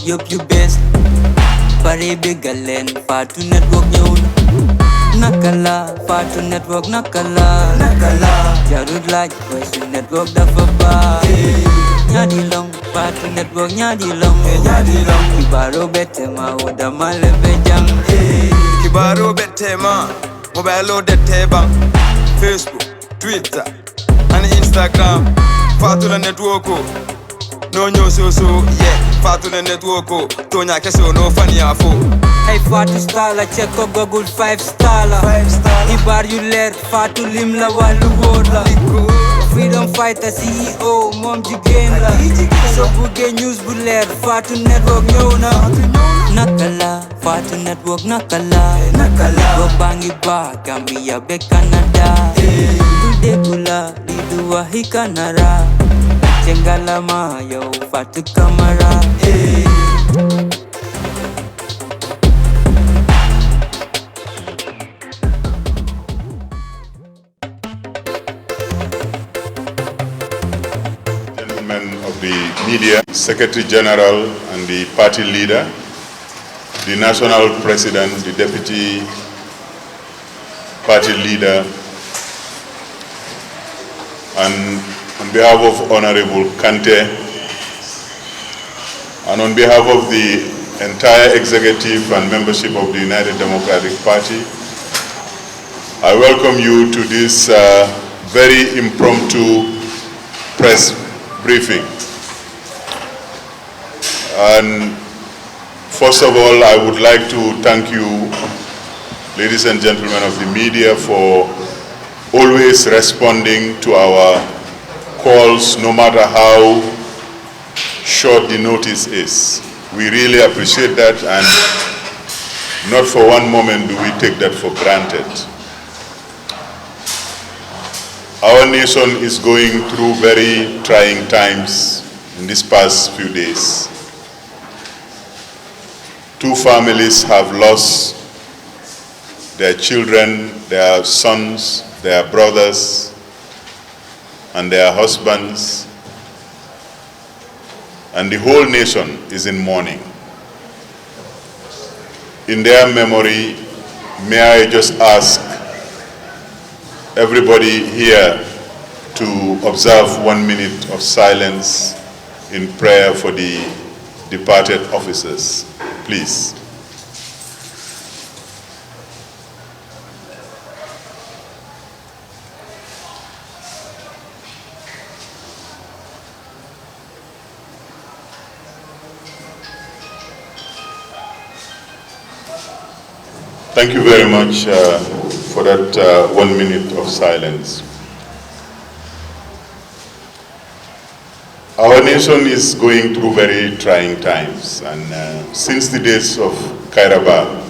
Yup, you best. Pare Bigalen, Fatu Network Yun. Nakala, Fatu Network Nakala. Jarud like Western Network Dafaba. Nyadi long, Fatu Network Nyadi long. Kibaro Betema, Udamale Bejang. Kibaro Betema, Mobile Deteba, Facebook, Twitter, and Instagram. Fatula Network. No news, yeah. Fatula Network. Tonya Keso, no funny afo. Hey, Fatu Stala, check out Google 5-star. Ibar you let Fatu Limla Waluwola. Freedom Fighter CEO, Mom Jigenda. So Buge News Buller, Fatu Network Nyona. Nakala, Fatu Network Nakala. Gobangi Ba, Gambia Be Canada. Dudekula, Lidua Hikanara. Jengalama, yo, Fatu Kamara. Of the media, Secretary General and the party leader, the national president, the deputy party leader, and on behalf of Honorable Kante, and on behalf of the entire executive and membership of the United Democratic Party, I welcome you to this very impromptu press briefing. And first of all, I would like to thank you, ladies and gentlemen of the media, for always responding to our calls, no matter how short the notice is. We really appreciate that, and not for one moment do we take that for granted. Our nation is going through very trying times in these past few days. 2 families have lost their children, their sons, their brothers, and their husbands, and the whole nation is in mourning. In their memory, may I just ask everybody here to observe 1 minute of silence in prayer for the departed officers, please. Thank you very much for that 1 minute of silence. Our nation is going through very trying times, and since the days of Kairaba,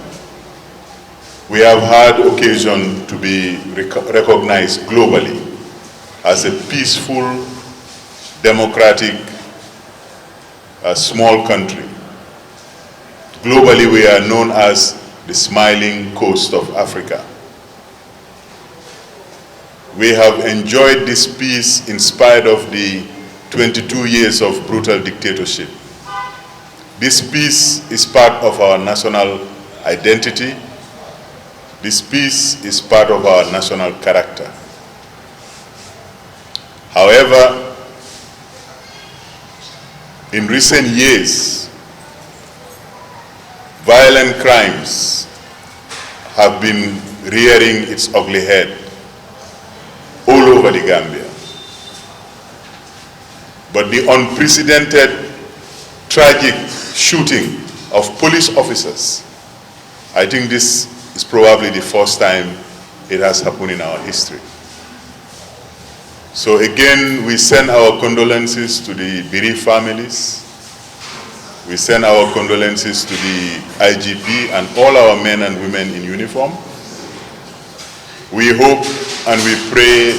we have had occasion to be recognized globally as a peaceful, democratic, small country. Globally, we are known as the smiling coast of Africa. We have enjoyed this peace in spite of the 22 years of brutal dictatorship. This peace is part of our national identity. This peace is part of our national character. However, in recent years, violent crimes have been rearing its ugly head all over the Gambia. But the unprecedented, tragic shooting of police officers, I think this is probably the first time it has happened in our history. So again, we send our condolences to the bereaved families. We send our condolences to the IGP and all our men and women in uniform. We hope and we pray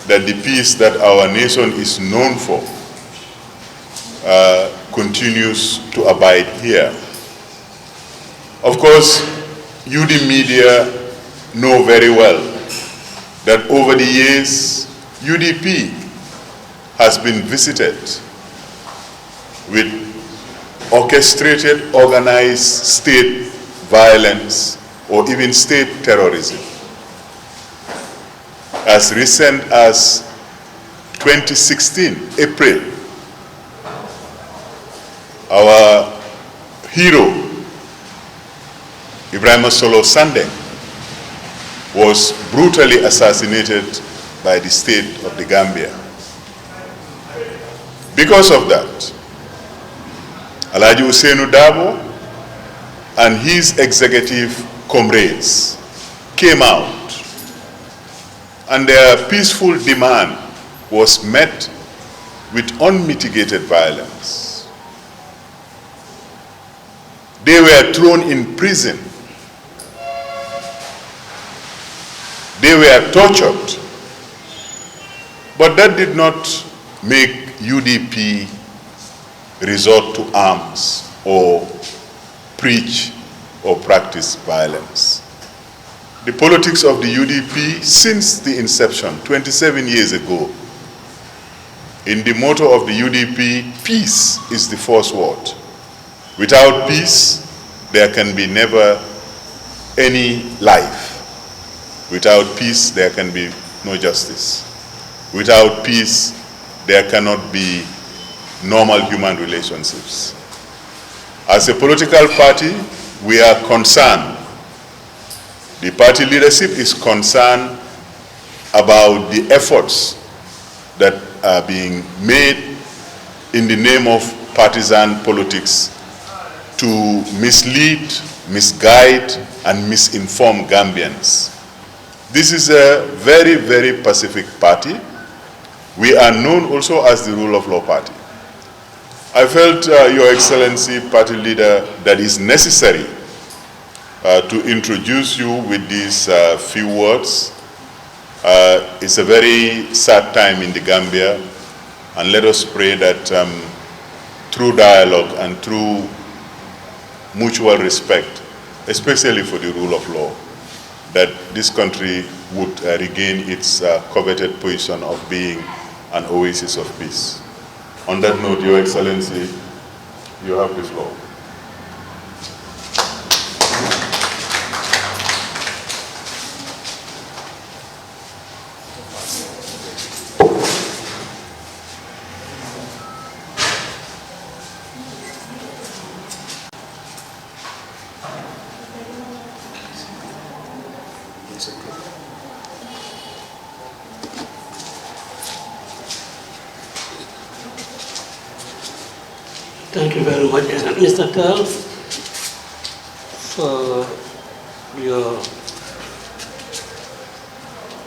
that the peace that our nation is known for continues to abide here. Of course, you the media know very well that over the years, UDP has been visited with orchestrated, organized state violence or even state terrorism. As recent as 2016, April, our hero, Ibrahim Solo Sandeng, was brutally assassinated by the state of the Gambia. Because of that, Ousainu DARBOE and his executive comrades came out, and their peaceful demand was met with unmitigated violence. They were thrown in prison. They were tortured. But that did not make UDP resort to arms or preach or practice violence. The politics of the UDP since the inception, 27 years ago, in the motto of the UDP, peace is the first word. Without peace, there can be never any life. Without peace, there can be no justice. Without peace, there cannot be normal human relationships. As a political party, we are concerned. The party leadership is concerned about the efforts that are being made in the name of partisan politics to mislead, misguide, and misinform Gambians. This is a very, very pacific party. We are known also as the rule of law party. I felt, Your Excellency, Party Leader, that is necessary to introduce you with these few words. It's a very sad time in the Gambia, and let us pray that through dialogue and through mutual respect, especially for the rule of law, that this country would regain its coveted position of being an oasis of peace. On that note, Your Excellency, you have the floor. Thank you very much, Mr. Tal, for your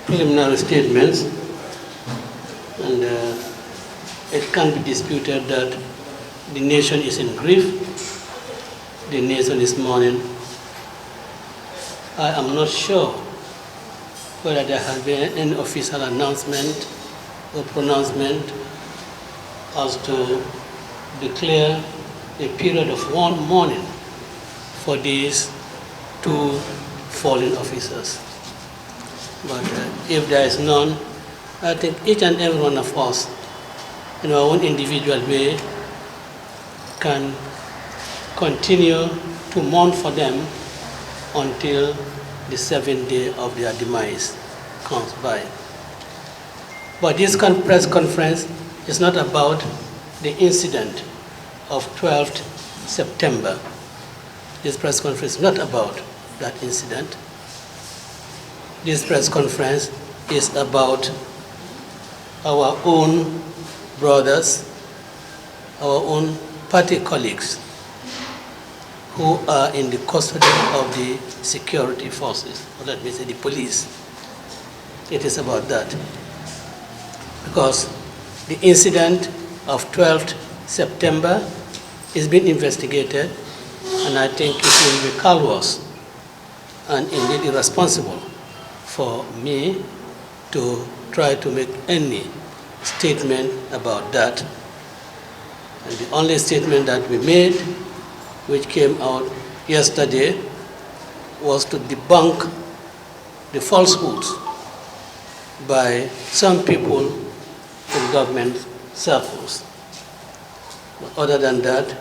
preliminary statements. And it can't be disputed that the nation is in grief. The nation is mourning. I am not sure whether there has been any official announcement or pronouncement as to declare a period of mourning for these two fallen officers. But if there is none, I think each and every one of us, in our own individual way, can continue to mourn for them until the 7th day of their demise comes by. But this press conference is not about the incident of 12th September. This press conference is not about that incident. This press conference is about our own brothers, our own party colleagues who are in the custody of the security forces, or let me say the police. It is about that. Because the incident of 12th September is being investigated, and I think it will be callous and indeed irresponsible for me to try to make any statement about that. And the only statement that we made, which came out yesterday, was to debunk the falsehoods by some people in government circles. But other than that,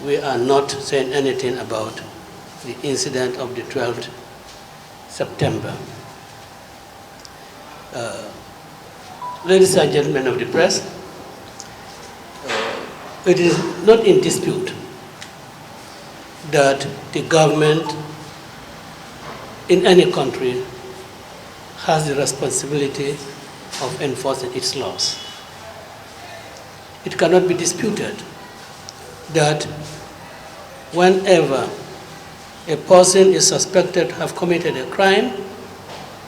we are not saying anything about the incident of the 12th September. Ladies and gentlemen of the press, it is not in dispute that the government in any country has the responsibility of enforcing its laws. It cannot be disputed that whenever a person is suspected to have committed a crime,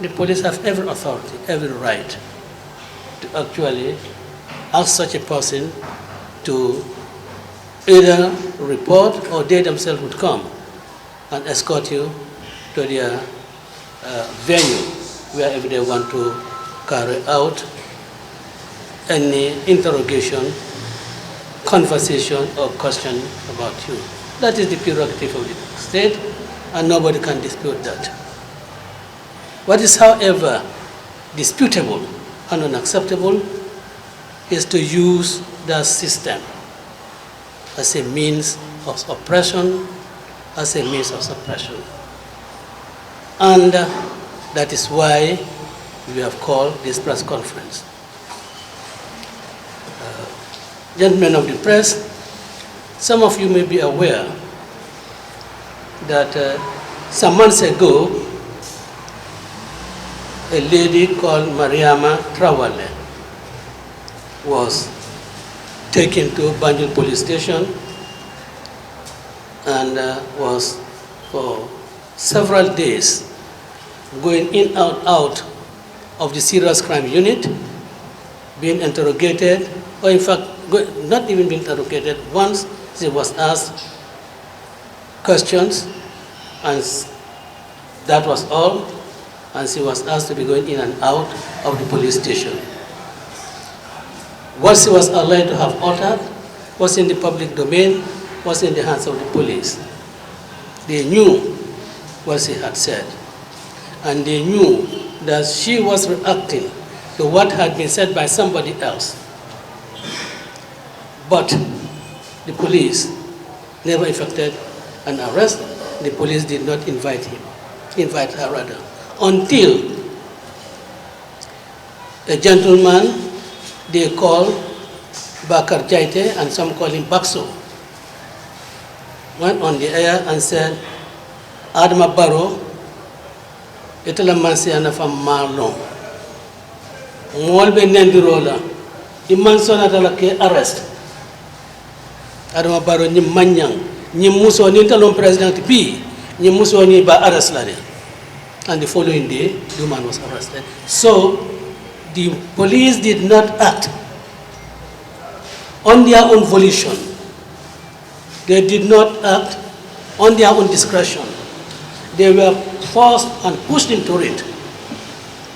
the police have every authority, every right to actually ask such a person to either report or they themselves would come and escort you to their venue wherever they want to carry out any interrogation, conversation, or question about you. That is the prerogative of the state, and nobody can dispute that. What is, however, disputable and unacceptable is to use that system as a means of oppression, as a means of suppression. And that is why we have called this press conference. Gentlemen of the press, some of you may be aware that some months ago, a lady called Mariama Trawale was taken to Banjul police station and was for several days going in and out of the serious crime unit, being interrogated, or in fact, not even being interrogated. Once she was asked questions, and that was all, and she was asked to be going in and out of the police station. What she was allowed to have uttered was in the public domain, was in the hands of the police. They knew what she had said, and they knew that she was reacting to what had been said by somebody else. But the police never effected an arrest. The police did not invite her rather, until a gentleman they call Bakar Jaite, and some call him Bakso, went on the air and said, Adama Barrow, itala mansiana fam marlon. Molbe nendirola, imman sonatala ke arrest. Adama Barrow ni manyang, ni muso ni talon president bi, ni muso ni ba arrest la de. And the following day, the man was arrested. So, the police did not act on their own volition. They did not act on their own discretion. They were forced and pushed into it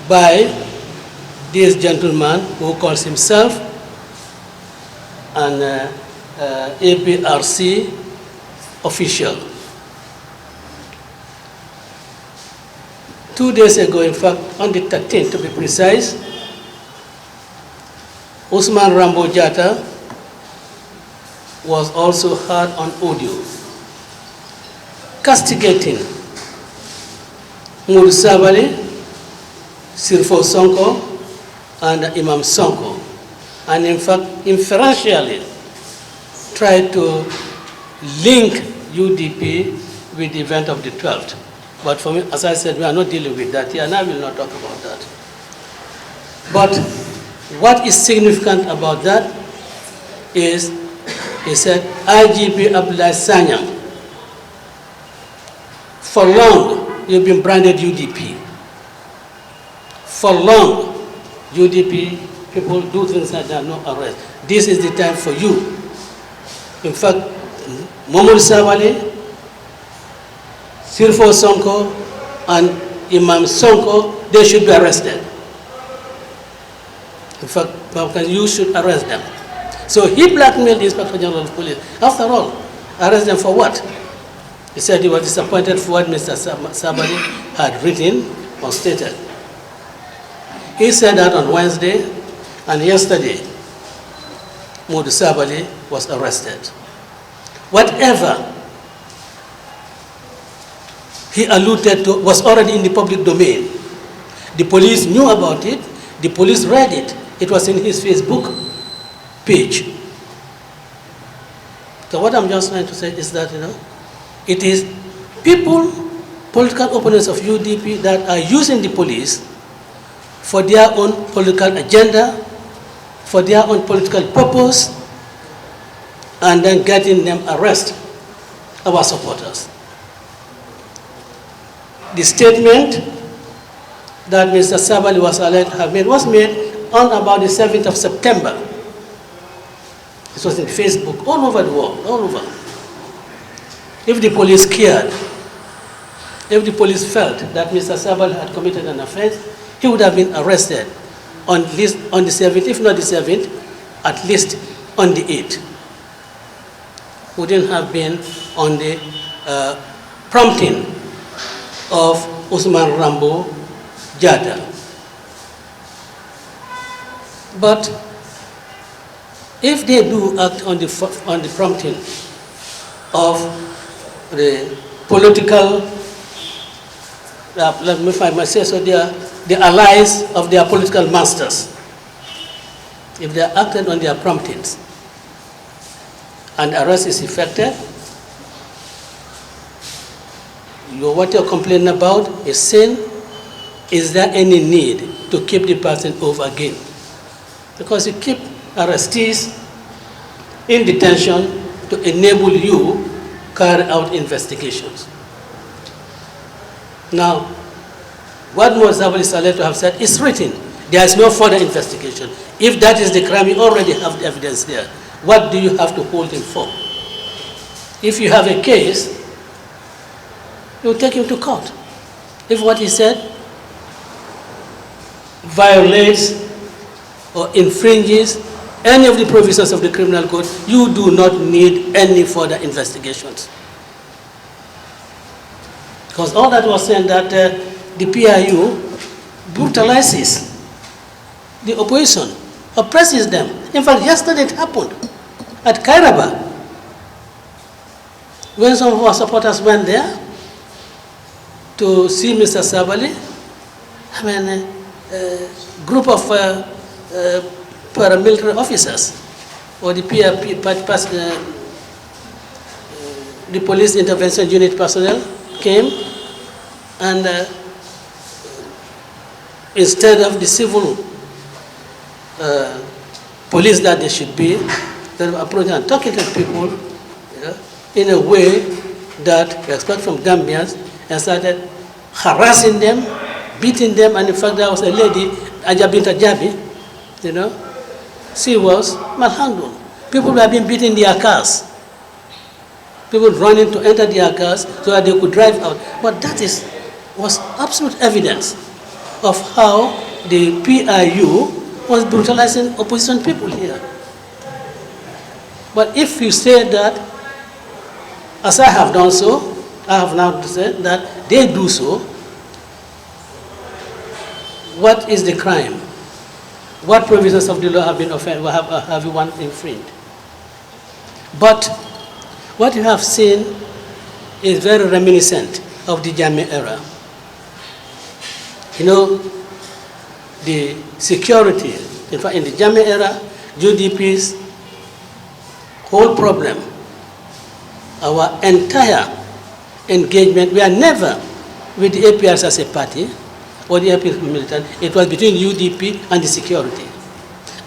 by this gentleman who calls himself an APRC official. 2 days ago, in fact, on the 13th to be precise, Usman Rambo Jatta was also heard on audio castigating Modu Sabali, Sirfo Sonko, and Imam Sonko, and in fact, inferentially tried to link UDP with the event of the 12th. But for me, as I said, we are not dealing with that here, and I will not talk about that. But what is significant about that is, he said, IGP Abdullah Sanyang, for long you've been branded UDP. For long, UDP people do things that there are no arrest. This is the time for you. In fact, Momodu Sabali, Sirfo Sonko, and Imam Sonko, they should be arrested. In fact, you should arrest them. So he blackmailed the Inspector General of Police. After all, arrest them for what? He said he was disappointed for what Mr. Sabali had written or stated. He said that on Wednesday, and yesterday, Modu Sabali was arrested. whatever he alluded to was already in the public domain. The police knew about it, the police read it. It was in his Facebook page. So what I'm just trying to say is that, it is people, political opponents of UDP, that are using the police for their own political agenda, for their own political purpose, and then getting them arrested, our supporters. The statement that Mr. Sabali was alleged to have made was made on about the 7th of September. This was in Facebook, all over the world, all over. If the police cared, if the police felt that Mr. Sabali had committed an offense, he would have been arrested on the 7th, if not the 7th, at least on the 8th. Wouldn't have been on the prompting of Usman Rambo Jada. But if they do act on the prompting of the political, let me find myself, so they are the allies of their political masters, if they are acted on their promptings and arrest is effected, what you're complaining about is sin. Is there any need to keep the person over again? Because you keep arrestees in detention to enable you carry out investigations. Now, what Mozabali Saleh to have said is written. There is no further investigation. If that is the crime, you already have the evidence there. What do you have to hold him for? If you have a case, you take him to court. If what he said violates or infringes any of the provisions of the criminal code, you do not need any further investigations. Because all that was saying that the PIU brutalizes the opposition, oppresses them. In fact, yesterday it happened at Kairaba, when some of our supporters went there to see Mr. Sabali. I mean, a group of paramilitary officers or the the police intervention unit personnel came, and instead of the civil police that they should be, they were approaching and talking to people in a way that we expect from Gambians, and started harassing them, beating them. And in fact, there was a lady, Ajabinta Jabi, she was malhandled. People were being beaten in their cars. People running to enter their cars so that they could drive out. But that was absolute evidence of how the PIU was brutalizing opposition people here. But if you say that, as I have done so, I have now said that they do so, what is the crime? What provisions of the law have been offended, have you one infringed? But what you have seen is very reminiscent of the Jammeh era. The security, in fact, in the Jammeh era, UDP's whole problem, our entire engagement, we are never with the APRs as a party or the APRs militant. It was between UDP and the security.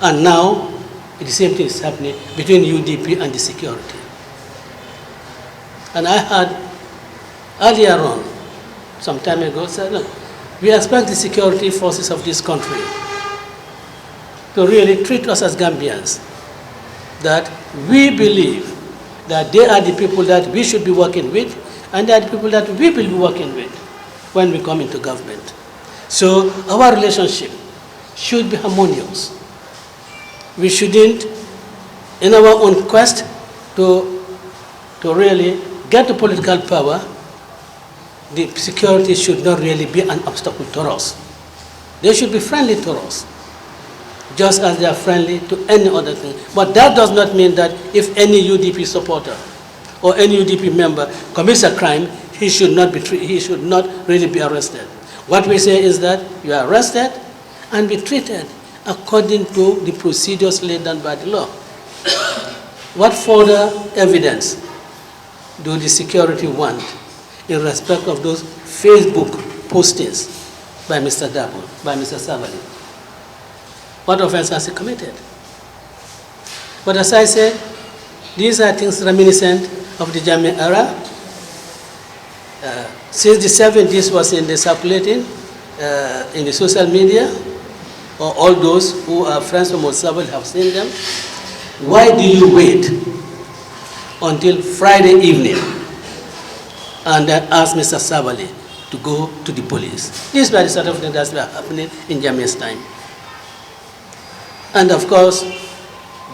And now, the same thing is happening between UDP and the security. And I had earlier on, some time ago, said, look, we expect the security forces of this country to really treat us as Gambians, that we believe that they are the people that we should be working with, and they are the people that we will be working with when we come into government. So our relationship should be harmonious. We shouldn't, in our own quest to really get to political power, the security should not really be an obstacle to us. They should be friendly to us, just as they are friendly to any other thing. But that does not mean that if any UDP supporter or any UDP member commits a crime, he should not really be arrested. What we say is that you are arrested and be treated according to the procedures laid down by the law. What further evidence do the security want in respect of those Facebook postings by Mr. DARBOE, by Mr. Sabali? What offense has he committed? But as I said, these are things reminiscent of the Jammeh era. Since the 70s was in the circulating in the social media, or all those who are friends of Mr. Sabali have seen them. Why do you wait until Friday evening and then ask Mr. Sabali to go to the police? These were the sort of things that were happening in Jammeh's time. And of course,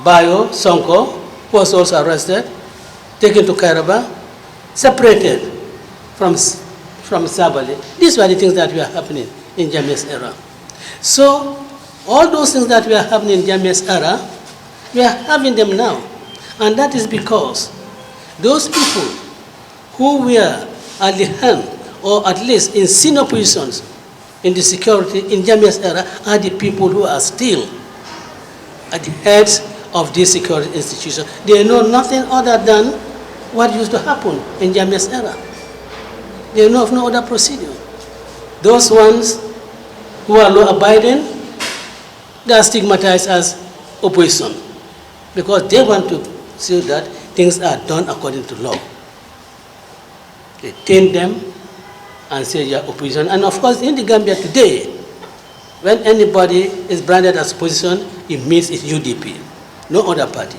Bayo Sonko was also arrested, taken to Kairaba, separated from Sabali. These were the things that were happening in Jammeh's era. So all those things that were happening in Jammeh's era, we are having them now. And that is because those people who were at the helm, or at least in senior positions in the security in Jammeh's era, are the people who are still at the heads of this security institution. They know nothing other than what used to happen in Jammeh's era. They know of no other procedure. Those ones who are law-abiding, they are stigmatized as opposition because they want to see that things are done according to law. They taint them and say you are opposition. And of course, in the Gambia today, when anybody is branded as opposition, it means it's UDP, no other party.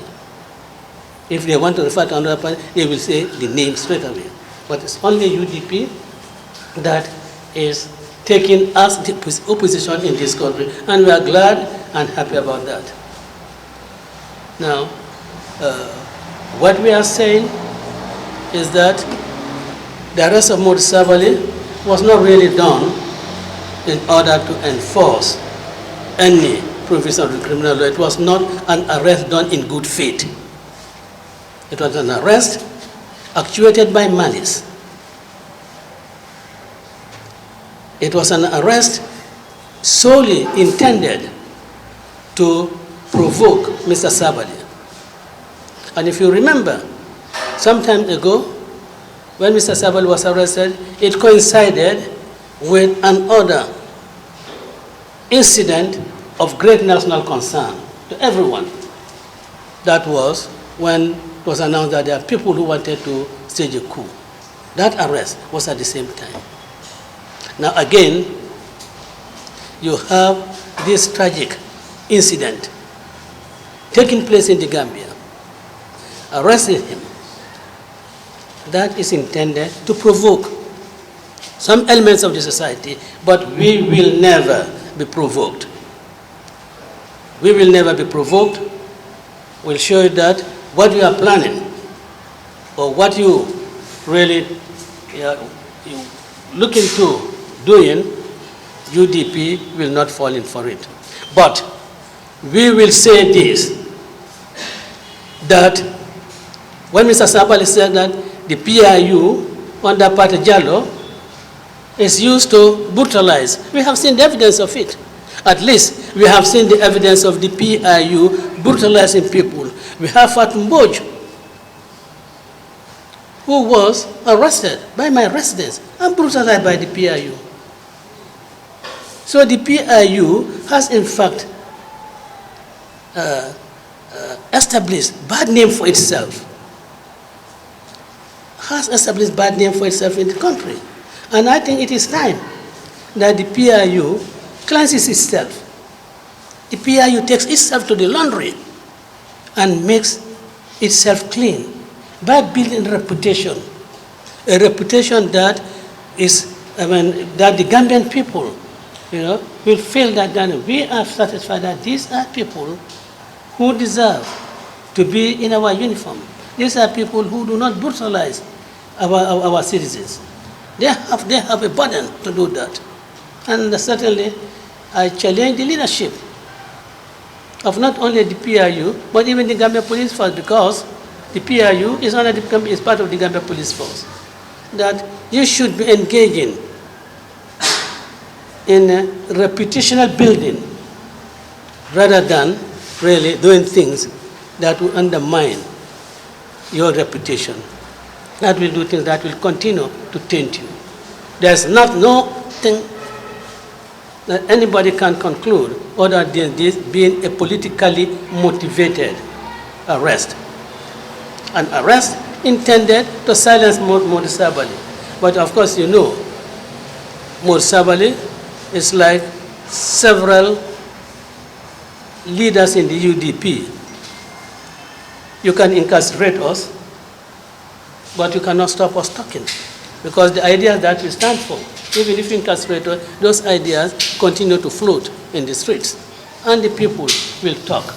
If they want to refer to another party, they will say the name straight away. But it's only UDP that is taking us the opposition in this country, and we are glad and happy about that. Now, what we are saying is that the arrest of Modi Sabali was not really done in order to enforce any provision of the criminal law. It was not an arrest done in good faith. It was an arrest actuated by malice. It was an arrest solely intended to provoke Mr. Sabali. And if you remember, some time ago, when Mr. Sabali was arrested, it coincided with another incident of great national concern to everyone. That was when it was announced that there are people who wanted to stage a coup. That arrest was at the same time. Now again, you have this tragic incident taking place in the Gambia, arresting him. That is intended to provoke some elements of the society, but we will never be provoked. We will never be provoked. We'll show you that what you are planning, or what you really look into doing, UDP will not fall in for it. But we will say this, that when Mr. Sabali said that the PIU under Pate Jallo is used to brutalize, we have seen the evidence of it. At least we have seen the evidence of the PIU brutalizing people. We have Fatou Mbodj, who was arrested by my residence and brutalized by the PIU. So the PIU has in fact established bad name for itself. Has established bad name for itself in the country. And I think it is time that the PIU cleanses itself. The PIU takes itself to the laundry and makes itself clean by building a reputation that is, that the Gambian people, will feel that we are satisfied that these are people who deserve to be in our uniform. These are people who do not brutalize our citizens. They have a burden to do that. And certainly, I challenge the leadership of not only the PIU, but even the Gambia Police Force, because the PRU is part of the Gambia Police Force, that you should be engaging in a reputational building rather than really doing things that will undermine your reputation, that will do things that will continue to taint you. There's nothing that anybody can conclude other than this being a politically motivated arrest. An arrest intended to silence Mour Sabally. But of course, you know, Mour Sabally is like several leaders in the UDP. You can incarcerate us, but you cannot stop us talking. Because the ideas that we stand for, even if you incarcerate us, those ideas continue to float in the streets. And the people will talk.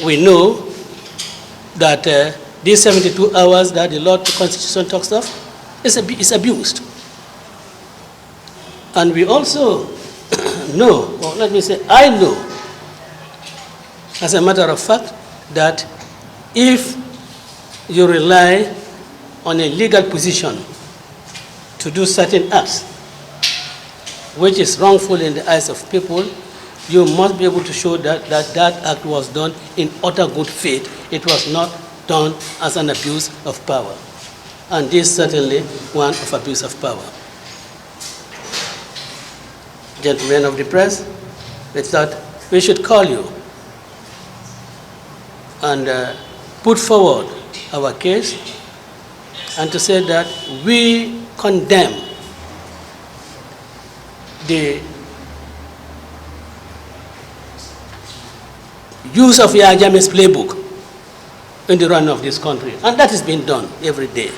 We know that these 72 hours that the law to Constitution talks of is abused. And we also know, or let me say, I know, as a matter of fact, that if you rely on a legal position to do certain acts, which is wrongful in the eyes of people, you must be able to show that that act was done in utter good faith. It was not done as an abuse of power. And this is certainly one of abuse of power. Gentlemen of the press, we thought we should call you and put forward our case and to say that we condemn the use of Yahya Jammeh's playbook in the run of this country. And that is being done every day.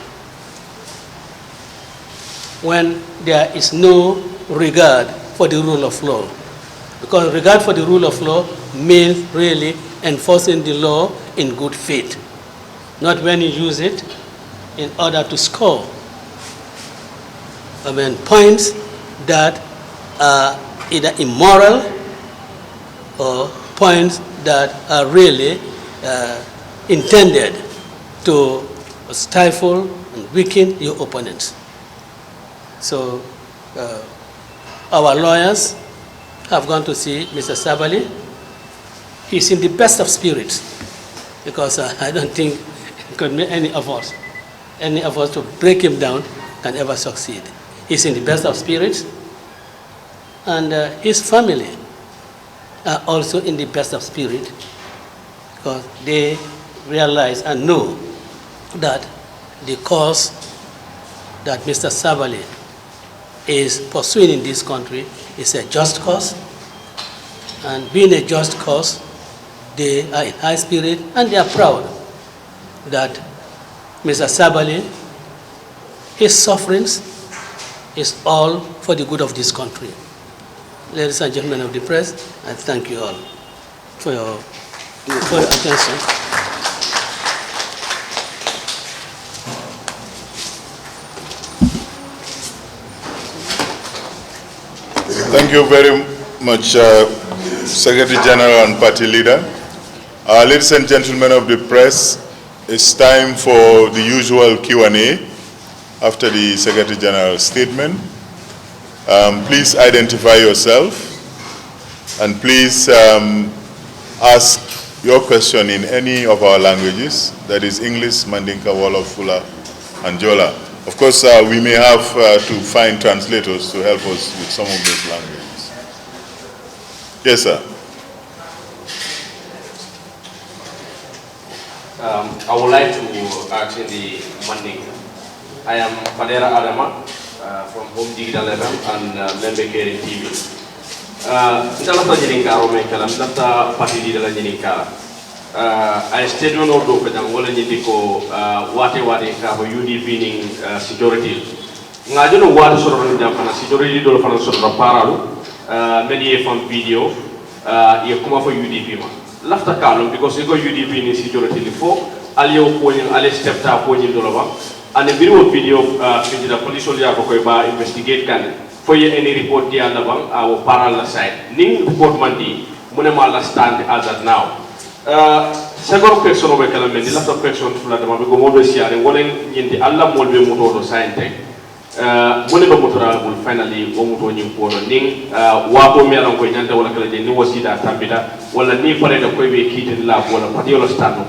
When there is no regard for the rule of law. Because regard for the rule of law means really enforcing the law in good faith. Not when you use it in order to score points that are either immoral or points that are really intended to stifle and weaken your opponents. So our lawyers have gone to see Mr. Sabally. He's in the best of spirits because I don't think any of us to break him down can ever succeed. He's in the best of spirits, and his family are also in the best of spirit because they realize and know that the cause that Mr. Sabally is pursuing in this country is a just cause, and being a just cause, they are in high spirit and they are proud that Mr. Sabally, his sufferings is all for the good of this country. Ladies and gentlemen of the press, I thank you all for your attention. Thank you very much, Secretary General and Party Leader. Ladies and gentlemen of the press, it's time for the usual Q&A after the Secretary General's statement. Please identify yourself and please ask your question in any of our languages, that is English, Mandinka, Wolof, Fula, and Jola. Of course, we may have to find translators to help us with some of those languages. Yes, sir. I would like to ask in the Mandinka. I am Fadera Adama from Home Digital FM and Lembekeri TV. Ndalata Jininkaro Mekala, Ndalata Party Leader Jininkara. I stayed on Odo Pedang, Walla Nidiko, Wate Ka UDP ning security. Ngajono Wate Soran Jampana, security do Fana Soran Paralu, many from video, Yakuma for UDP. Lafta Kalum, because you go UDP in security before, Alio Poin, Ali stepped up Poin Dolova, and a video the police soldier Kokoba investigate can for any report the our parallel side. Ning report Mandi, Munemala stand as at now. second question o be kala men la top question fula dama be go mo be siare wolen yindi alla mol be moto do sainte moni be moto dal bul finally o moto nyi ko do ning wato mi ala ko nyanta wala kala je ni wasida tambita wala ni pare da koy be kitin la wala pati wala stand no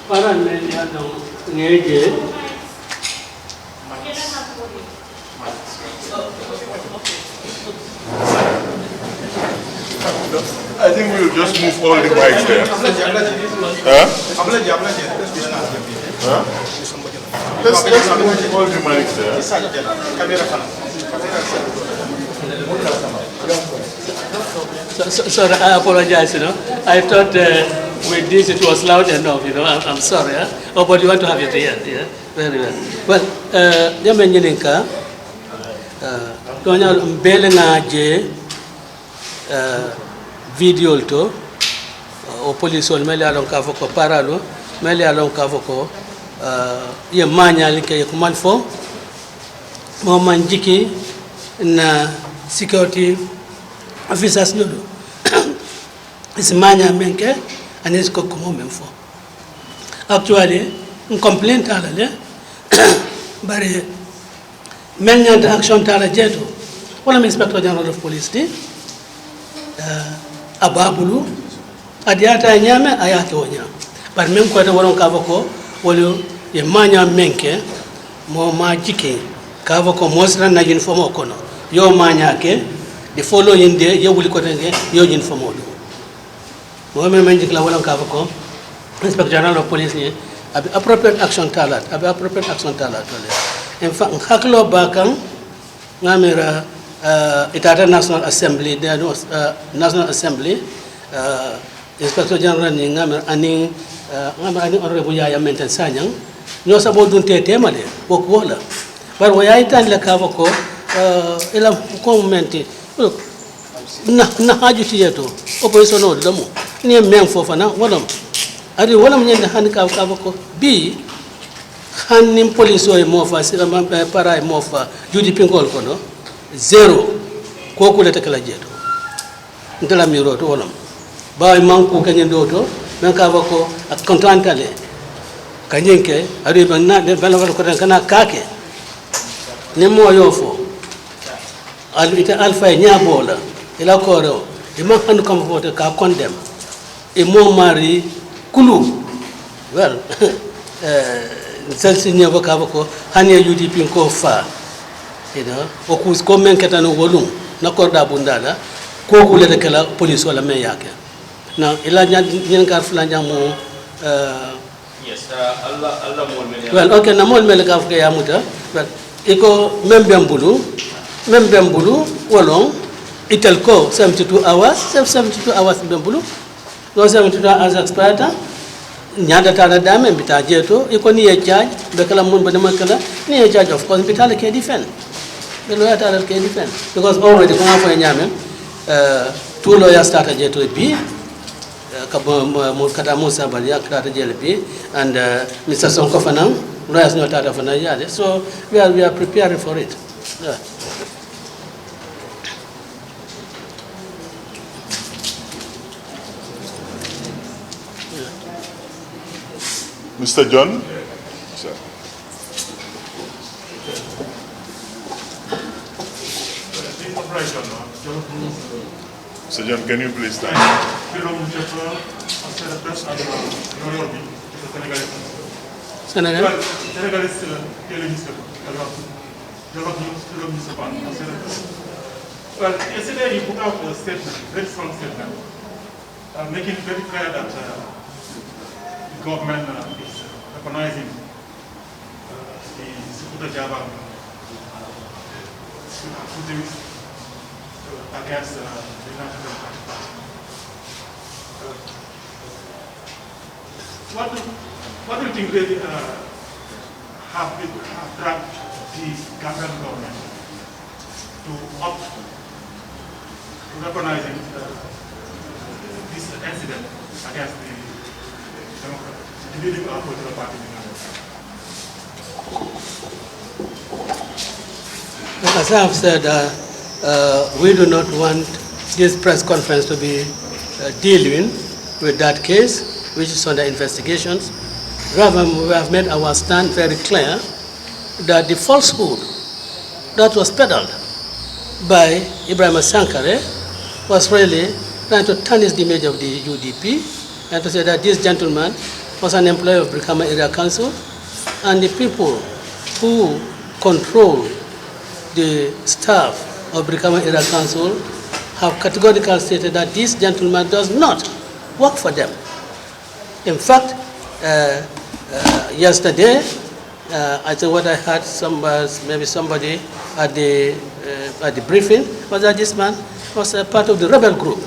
para media no ngeje I think we'll just move all the mics there. Huh? Let's move all the mics there. Sorry, I apologize, I thought with this it was loud enough, I'm sorry. Oh, but you want to have it here, yeah? Very well. Well, jaman nyelinka, tonya mbele na je video to, o police on mele alon kavoko paralo, mele alon kavoko, ye manya linke ye kumalfo, mo manjiki na security officers nudu. Isimanya menke anis ko kumo memfo. Actually, un complaint ala le bare menyan action tala jeto. Wala inspector general of police di ababulu adiata nyame ayake wonya. Bar men ko ta woron kavoko wala ye manya menke mo majike kavoko mosra na uniform okono. Yo manya ke the following day ye wuli ko tenge yo uniform odo. Women manjik la wala kavoko inspector general of police ni abi appropriate action talat in fact haklo bakang ngamira itata national assembly there was national assembly inspector general ni ngamira ani honorable yaya menten sanyang no sabo dun tete made wala bar waya itan la kavoko ila ko menti na haju tiyeto opposition no damo ni men fofana wala ari wala mnyenda hani kavoko bi hanim police o mofa para mofa UDP kono zero ko ko leta kala jeto ndala miro to wala bay manku kanyen do to men kavoko at contantale kanyenke ari banna de bala ko kana kake ne mo yofo alita alfa nyabola ila koro imam han kam vote ka condemn e mo mari kulu well selsi nyabo ka bako hanya UDP ko fa o ku ko men ketano wolum na ko da bundala ko ku le kala police wala men yake na ila nyen kar flanja mo yes Allah mol men well okay na mol mel ka fa ya muta but iko membembulu wolon itel ko 72 hours bembulu no 72 hours expired nyanda tala dame bita jeto iko ni charge be kala mun ba dama kala ni charge of course bita ke defend the lawyer tala ke defend because already ko fa nyame two lawyers start jeto bi mo kata Musa bal ya kata jele bi and Mr. Sonko fanang lawyers no tata fana yade so we are preparing for it. Mr. John? Sir. Mr. John, can you please stand? Senegal? Well, yesterday you put out a statement, very strong statement, making it very clear that the government is recognizing the Sukuta Java activities against the United States. What do you think really have dragged the Gambian government to opt to recognizing this incident against the leading political party in the United States? As I have said, we do not want this press conference to be dealing with that case, which is under investigations. Rather, we have made our stand very clear that the falsehood that was peddled by Ibrahim Sankare was really trying to tarnish the image of the UDP and to say that this gentleman was an employee of Brikama Area Council, and the people who control the staff of Brikama Area Council have categorically stated that this gentleman does not work for them. In fact, yesterday, I think what I heard maybe somebody at the briefing was that this man was a part of the rebel group,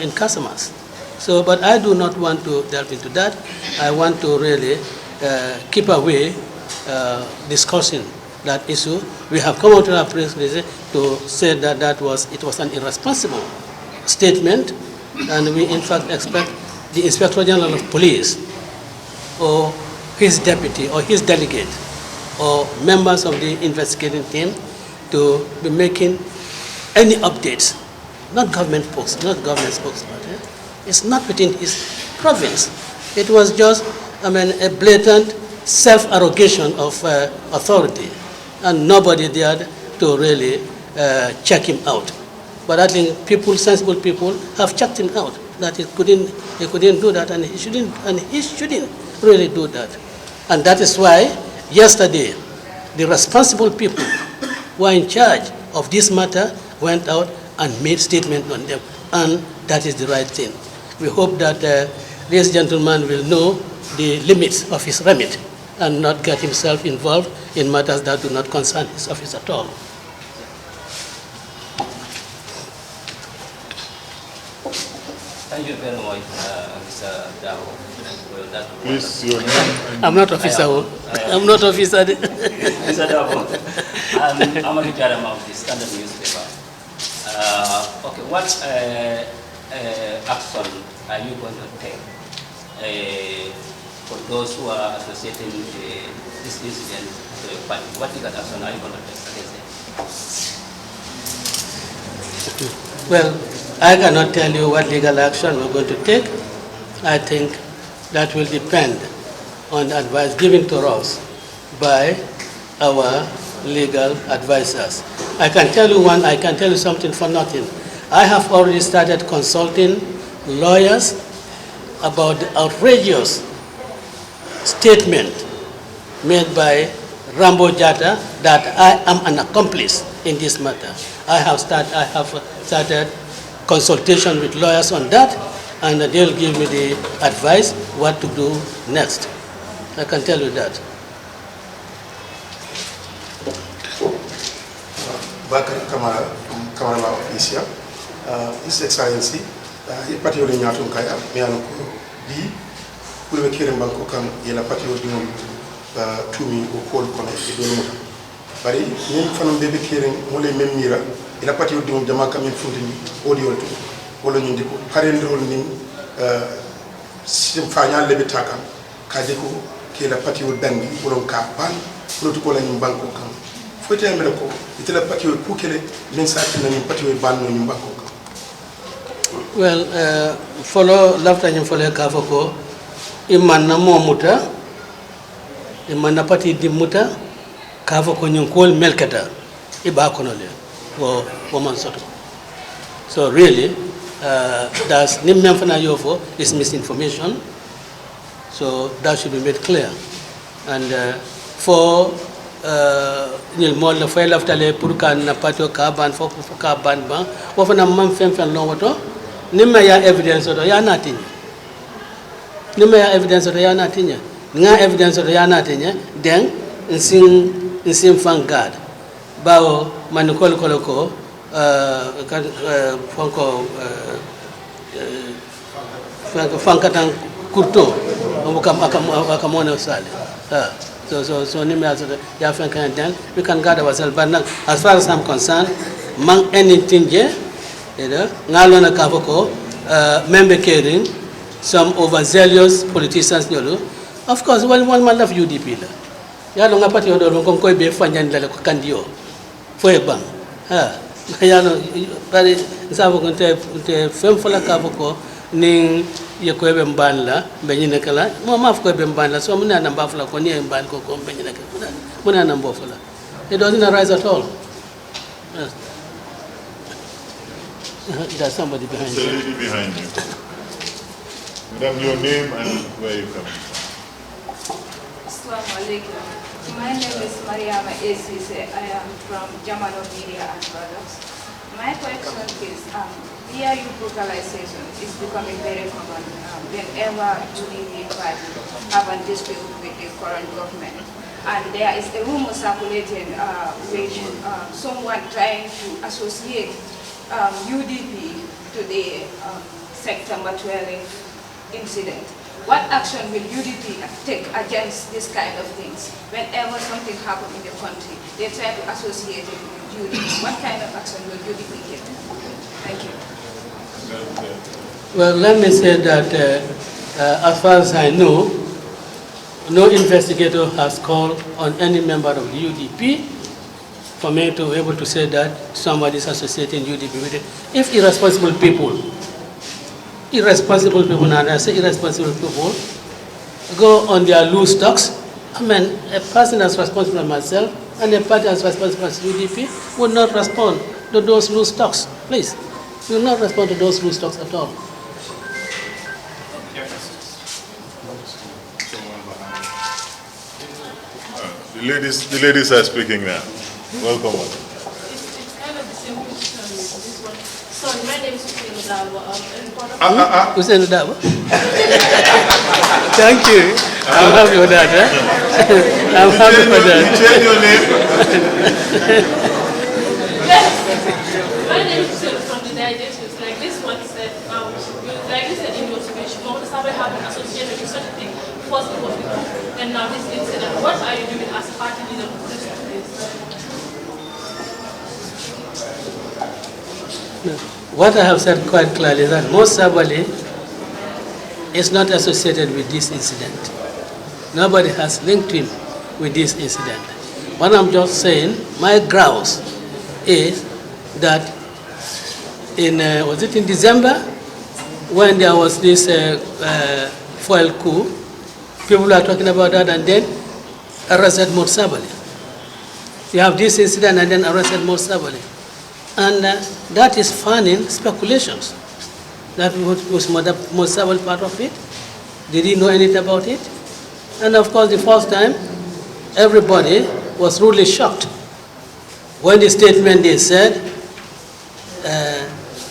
in Casamas. So, but I do not want to delve into that. I want to really keep away discussing that issue. We have come out in our press release to say that it was an irresponsible statement, and we in fact expect the Inspector General of Police or his deputy or his delegate or members of the investigating team to be making any updates, not government spokesman. It's not within his province. It was just, a blatant self-arrogation of authority, and nobody dared to really check him out. But I think sensible people have checked him out, that he couldn't do that, and he shouldn't really do that. And that is why yesterday the responsible people who are in charge of this matter went out and made statement on them, and that is the right thing. We hope that this gentleman will know the limits of his remit and not get himself involved in matters that do not concern his office at all. Thank you very much, Mr. Dao. Please, your name. I'm not officer. I'm not officer. Mr. Dao, I'm a retired member of the Standard newspaper. Okay, what action are you going to take for those who are associating this incident to the party? What legal action are you going to take against them? Well, I cannot tell you what legal action we're going to take. I think that will depend on the advice given to us by our legal advisors. I can tell you something for nothing. I have already started consulting lawyers about the outrageous statement made by Rambo Jatta that I am an accomplice in this matter. I have started consultation with lawyers on that, and they'll give me the advice what to do next. I can tell you that. Bakari Kamara official, His Excellency, patio de Nyatum Kaya, Miano di Pulve Kirim Banko Kam, Yela patio di Tumi or Paul Kone, Edonuta. Bari, Nim Fanam Baby Kirim, Mole Memira, Yela patio di Jamaka Min Funding, audio to Olo Nindiko, Parendro Nim, Simfanya Lebitaka, Kajeko, Kela patio Dangi, Ulon Kapan, Protocol in Banko Kam. Well, follow lafta nyum follow kafoko imanna momuta imanna pati dimuta kafoko nyum kol melkata iba konole wo man soto. So really that's nimmem fana yofo is misinformation, so that should be made clear. And for nil mol la fay laftale pour kan na patio ka ban fo ka ban ban wo fana mam fen lo woto nimma ya evidence do ya natinya nimma ya evidence do ya natinya nga evidence do ya natinya den nsin fangad bawo man ko fonko fankatan kurto o kam akamona sale So then we can guard ourselves. But as far as I'm concerned, mang anything je, ngalona kavoko, member caring, some overzealous politicians nyolo. Of course, one man love UDP la. Ya longa pati odo longa koi be fanyan la ko kandio. Foi bang. Ya no pare sabo ko te fem fala ka ko ning ye ko be mbanla be ni kala mo maf ko be mbanla so mo na namba fala ko ni mban ko be ni kala mo na namba fala. It doesn't arise at all. Yes. There's somebody behind you. There's a lady behind you. Madam, your name and where you come from? Assalamu alaikum. My name is Mariama Esise. I am from Jamano Media and Products. My question is, DIU brutalization is becoming very common whenever UDP party have a dispute with the current government. And there is a rumor circulating with someone trying to associate UDP to the September 12 incident. What action will UDP take against this kind of things? Whenever something happens in the country, they try to associate it with UDP. What kind of action will UDP take? Thank you. Well, let me say that as far as I know, no investigator has called on any member of the UDP for me to be able to say that somebody is associating UDP with it. If irresponsible people, and I say irresponsible people, go on their loose stocks, I mean, a person as responsible as myself and a party as responsible as UDP would not respond to those loose stocks. Please, we will not respond to those loose stocks at all. The ladies are speaking now. Welcome. It's kind of the same question as this one. Sorry, my name is Ousainu. Ousainu Dabo. Thank you. I'm happy with that. I'm happy for that. Change your name. My name is Ousainu from the Digestions. Like this one said, like this said in your speech, Mount Sabai have been associated with such a thing. First it was before, and now this incident. What are you doing as a party leader to this? What I have said quite clearly is that Mo Sabali is not associated with this incident. Nobody has linked him with this incident. What I'm just saying, my grounds is that was it in December when there was this foil coup, people are talking about that and then arrested Mo Sabali. You have this incident and then arrested Mo Sabali. And that is fanning speculations. That was Mo Sabali part of it? Did he know anything about it? And of course, the first time, everybody was really shocked when the statement they said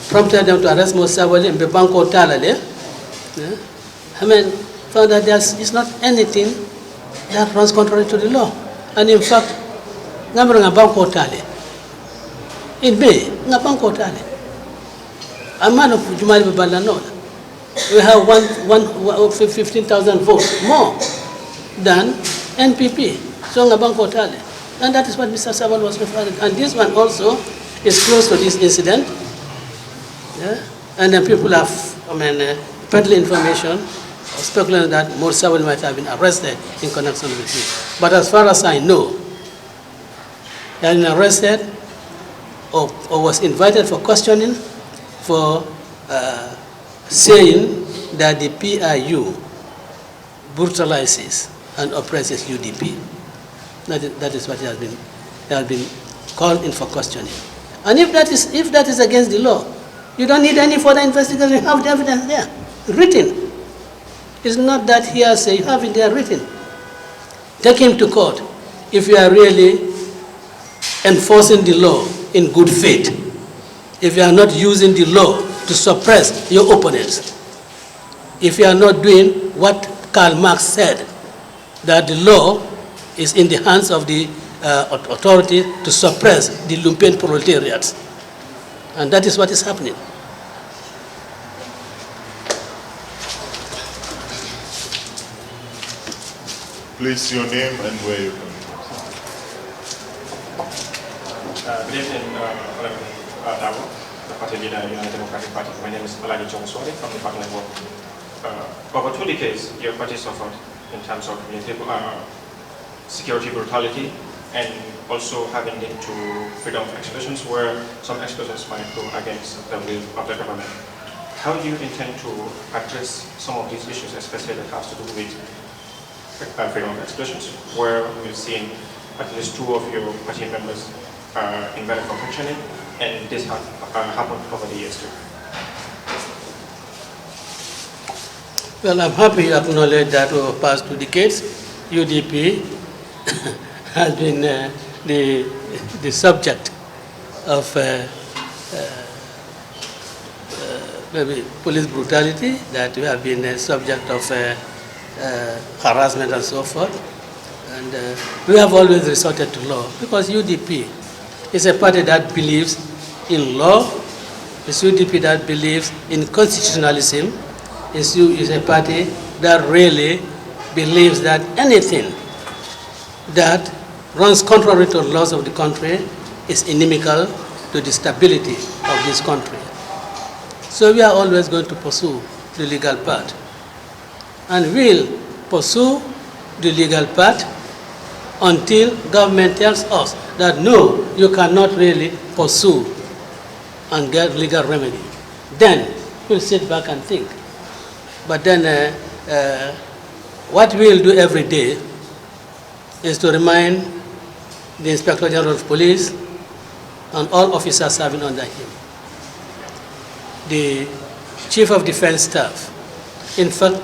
prompted them to arrest Mo Sabali and Bebanko Talale. I mean, found that it's not anything that runs contrary to the law. And in fact, Namranga Banko Tale. In May, Nabanko Tale. A man of Jumari Balanola. We have 15,000 votes more than NPP. So Nabanko Tale. And that is what Mr. Sabal was referring to. And this one also is close to this incident. Yeah? And then people have, peddling information, speculating that Mo Sabal might have been arrested in connection with it. But as far as I know, he had been arrested or was invited for questioning for saying that the PIU brutalizes and oppresses UDP. That is what he has been called in for questioning. And if that is against the law, you don't need any further investigation. You have the evidence there, written. It's not that hearsay. You have it there written. Take him to court if you are really enforcing the law in good faith. If you are not using the law to suppress your opponents. If you are not doing what Karl Marx said, that the law is in the hands of the authority to suppress the lumpen proletariat. And that is what is happening. Please, your name and where you come from. Good evening, Dabo, the party leader of the United Democratic Party. My name is Malani Chongoswari from the party network. Over 2 decades, your party suffered in terms of security brutality, and also having linked to freedom of expressions, where some expressions might go against the will of the government. How do you intend to address some of these issues, especially that has to do with freedom of expressions, where we've seen at least 2 of your party members invited for functioning, and this has happened over the years too? Well, I'm happy to acknowledge that over the past 2 decades, UDP has been the subject of maybe police brutality, that we have been a subject of harassment and so forth. And we have always resorted to law, because UDP is a party that believes in law. It's UDP that believes in constitutionalism. It's a party that really believes that anything that runs contrary to the laws of the country is inimical to the stability of this country. So we are always going to pursue the legal path. And we'll pursue the legal path until government tells us that no, you cannot really pursue and get legal remedy. Then we'll sit back and think. But then what we'll do every day is to remind the Inspector General of Police and all officers serving under him, the Chief of Defense Staff, in fact,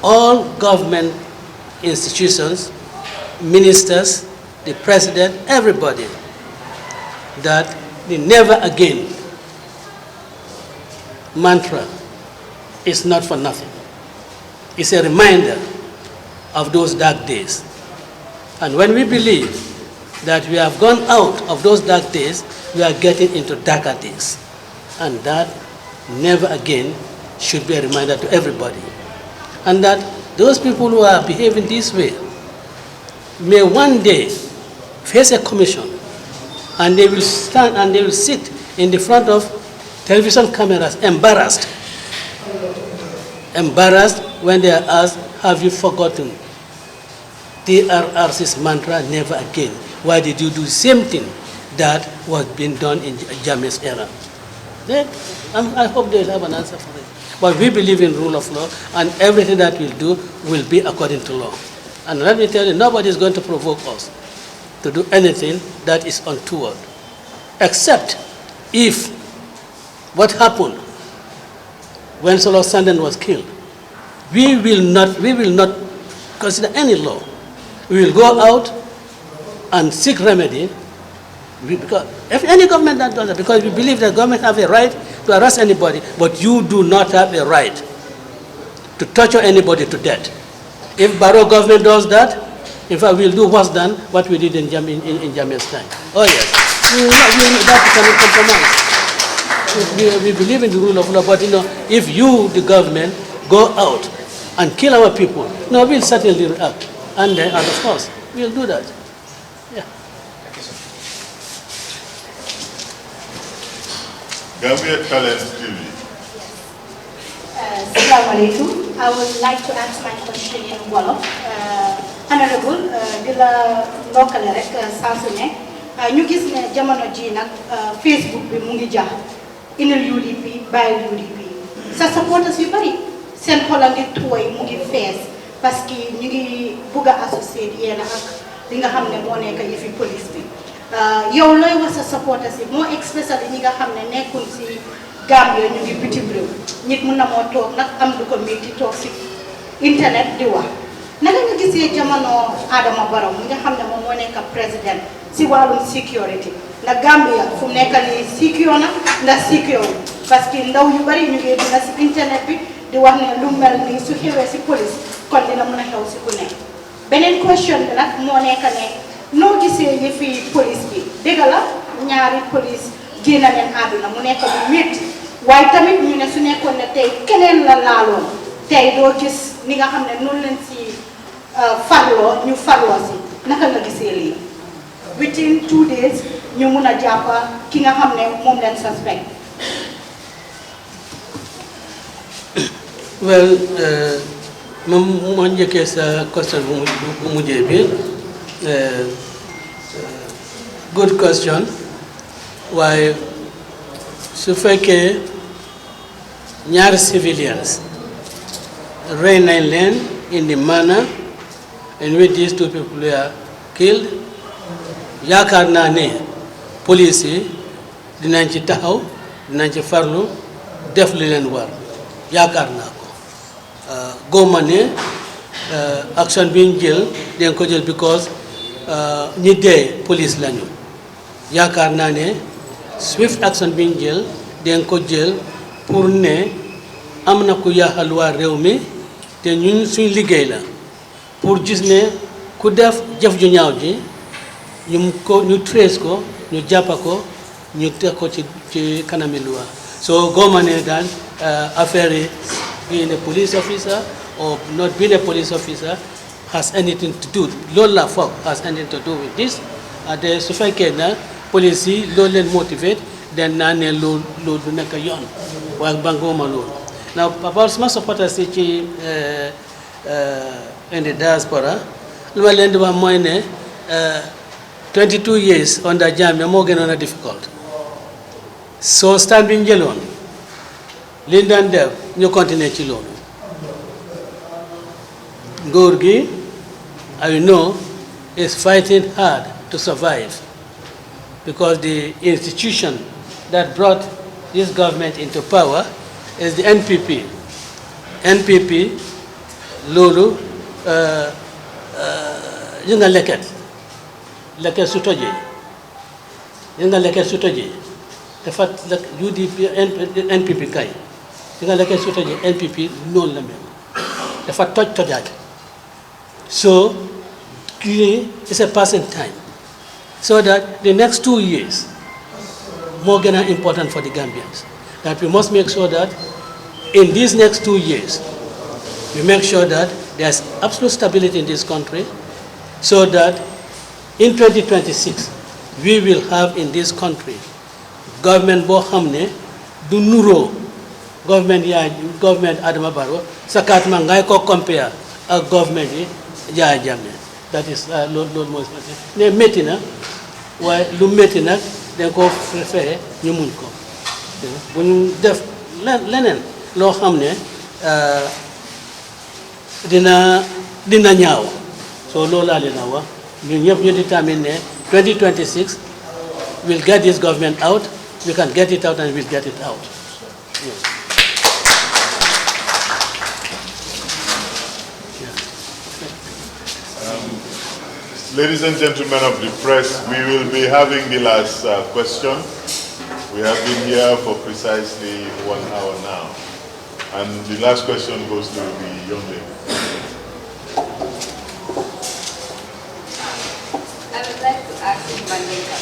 all government institutions, ministers, the President, everybody, that the never again mantra is not for nothing. It's a reminder of those dark days. And when we believe that we have gone out of those dark days, we are getting into darker days. And that never again should be a reminder to everybody. And that those people who are behaving this way may one day face a commission, and they will stand and they will sit in the front of television cameras embarrassed when they are asked, have you forgotten TRRC's mantra, never again? Why did you do the same thing that was being done in Jammeh's era? Then I hope they'll have an answer for it. But we believe in rule of law, and everything that we'll do will be according to law. And let me tell you, nobody is going to provoke us to do anything that is untoward, except if what happened when Solo Sanden was killed. We will not consider any law. We will go out and seek remedy, because if any government that does that, because we believe that government have a right to arrest anybody, but you do not have a right to torture anybody to death. If Barrow government does that, in fact, we'll do worse than what we did in Jammeh's time. Oh yes, that cannot compromise. We believe in the rule of law, but if you, the government, go out and kill our people, no, we'll certainly react. And of course, we'll do that. Yeah. Gambia Talent TV. Assalamu alaikum. I would like to ask my question in Wolof. Honorable, di la ndokkale rek saa su ne ñu gis ne jamono ji nag Facebook bi mu ngi jax inal UDP bàyyil UDP sa supporters yu bari seen xol a ngi tooy mu ngi fees parce que ñu ngi bugg a associé yéen ak li nga xam ne moo nekk yëfi police bi yow looy wax sa supporters yi moo especially ñi nga xam ne nekkul si Gambia ñu ngi bitim réew nit mun na moo toog nag am du ko métti toog si internet di wax naka nga gisee jamono Adama Barrow mi nga xam ne moom moo nekk président si wàllum sécurité na Gambia fu mu nekk nii secure na ndax secure parce que ndaw yu bari ñu ngi dina si internet bi di wax ne lu mel nii su xewee si police kon dina mën a xew si ku nekk beneen question bi nag moo nekk ne noo gisee yëfi police bi dëgg la ñaari police génn leen àdduna mu nekk bu métti waaye tamit ñu ne su nekkoon ne tey keneen la laaloon tey doo gis ni nga xam ne noonu leen si farloo ñu farloo si naka nga gisee lii within 2 days ñu mun a jàpp ki nga xam ne moom leen suspect. Well, moom moo njëkkee sa question bu mujjee bi good question. Why su fekkee ñaari civilians rey nañ leen in the manner in which these two people were killed, yaakaar naa ne police yi dinañ ci taxaw, dinañ ci farlu def li leen war, yaakaar naa ko. Góoma ne action bi ñu jël dañ ko jël because ñi dee police lañu. Yaakaar naa ne swift action bi ñu jël dañ ko jël pour ne am na ku yaaxal waa réew mi te ñun suñ liggéey la pour gis ne ku def jëf ju ñaaw ji ñu trace ko, ñu jàppa ko, ñu teg ko ci kanami loi. So góoma ne daal affaire yi being a police officer or not being a police officer has anything to do, loolu la foog has anything to do with this. Te su fekkee na police yi loolu leen motivate den naa ne loolu du nekk yoon waaye banguma loolu. Now papa suma supporters si ci in the diaspora lu ma leen di wax mooy ne 22 years under Jammeh moo gënoon a difficult. So stand bi ñu jëloon li ñu daan def ñu continuer ci loolu. Nguur gi I know is fighting hard to survive because the institution that brought this government into power is the NPP. NPP loolu yi nga leket su tojee yi nga leket su tojee dafa UDP NPP kay yi nga leket su tojee NPP noonu la mel dafa tojaat. So clearly it's a passing time so that the next 2 years more gonna important for the Gambians, that we must make sure that in these next 2 years we make sure that there's absolute stability in this country so that in 2026 we will have in this country government boo xam ne du nuroo government Adama Barrow sakat ma ngay ko compare ak government yi Yaya Jammeh. That is loolu mooy ne métti na waaye lu métti nag dañ ko fexe ñu muñ ko bu ñu def leneen loo xam ne dina ñaaw. So loolu laa leen a wax ñun ñëpp ñu determine ne 2026 we'll get this government out, we can get it out and we'll get it out. Yes. Ladies and gentlemen of the press, we will be having the last question. We have been here for precisely 1 hour now. And the last question goes to the young lady. I would like to ask you Mandela.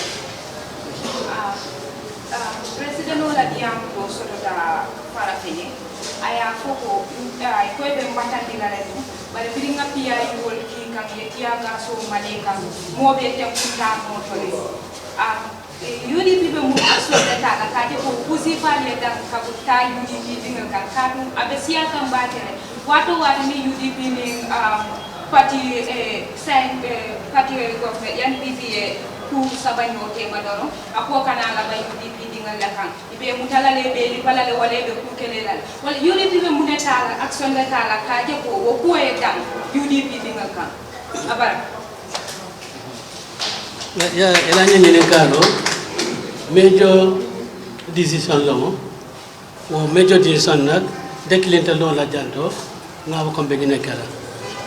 President Oladiam was sort of the parafini. I have foco, I quite a matandina, but bring up here you will kick and yet so Maleka, more better UDP move so that I can pussy pallet and Kabuta UDP dinner can cartoon, Abesia can battle. What do me UDP party party government NPP who Sabanyo Madoro, a Pocanala by UDP dinner lacan. If you mutalale baby, palale, whatever, well, UDP Munetala, Action Latala, Kajako, or who are done UDP dinner can. Ya elanya nyene kano major decision lomo wo major decision nak declinta lo la janto ngabo kombe ni kala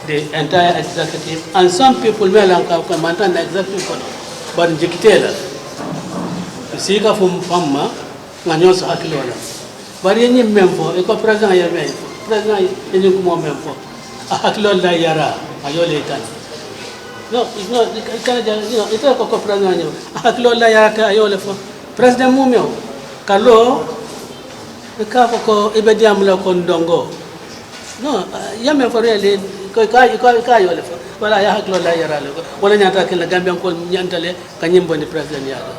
the entire executive and some people melan ka ko mantan executive ko ban jikitela sika fum pamma nganyo sa akilola bari ni memfo e ko president ya me president ni ko mo memfo akilola yara ayole tan. No, it's not. It can't. It's not a president. Aklola yata ayole for president mumio. Kalo, ikako ibediam la kondongo. No, yame for really. Kai ayole for. Wala ya aklola yara le. Wala nyata kila Gambian ko nyantale kanyimbo ni president yada.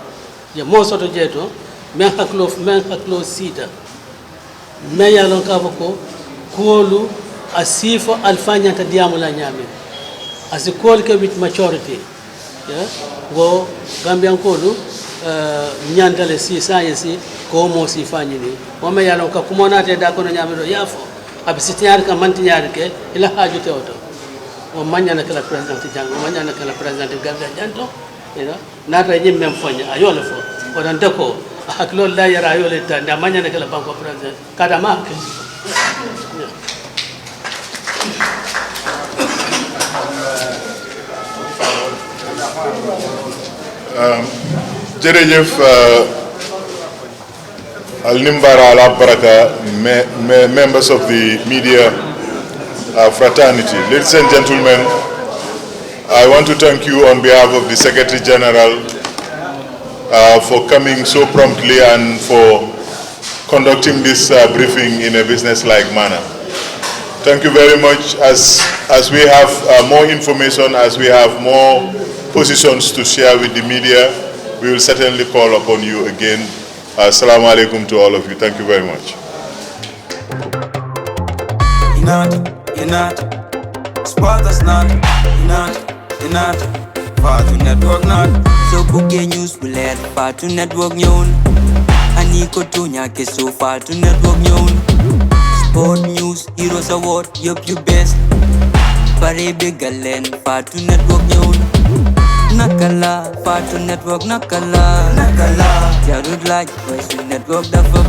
Ya most of the jeto. Men haklo sita. Men yalon kafoko kuolu asifo alfanya tadiamu la nyame. As a call with maturity, ya go Gambian kodu nyandale si science ko mo si fanyini o me yalo ka kumona te da ko nyamiro yafo abisitiar ka mantinyar ke ila haju te oto o manyana kala president jango manyana kala president Gambia janto nata nyim mem fonya ayole fo o dan dako haklo la yara ayole ta da manyana kala banko president kada ma jërëjëf Al-Nimbara Al-Baraka, members of the media fraternity. Ladies and gentlemen, I want to thank you on behalf of the Secretary General for coming so promptly and for conducting this briefing in a business-like manner. Thank you very much. As we have more information, as we have more positions to share with the media, we will certainly call upon you again. Assalamu alaikum to all of you. Thank you very much. Fatu network not so buge news will let Fatu network nyon Aniko tunya ke so Fatu network nyon Sport news heroes award yup you best Pare begalen Fatu network nyon Nakala Fatu network nakala Jarud like Western network da fa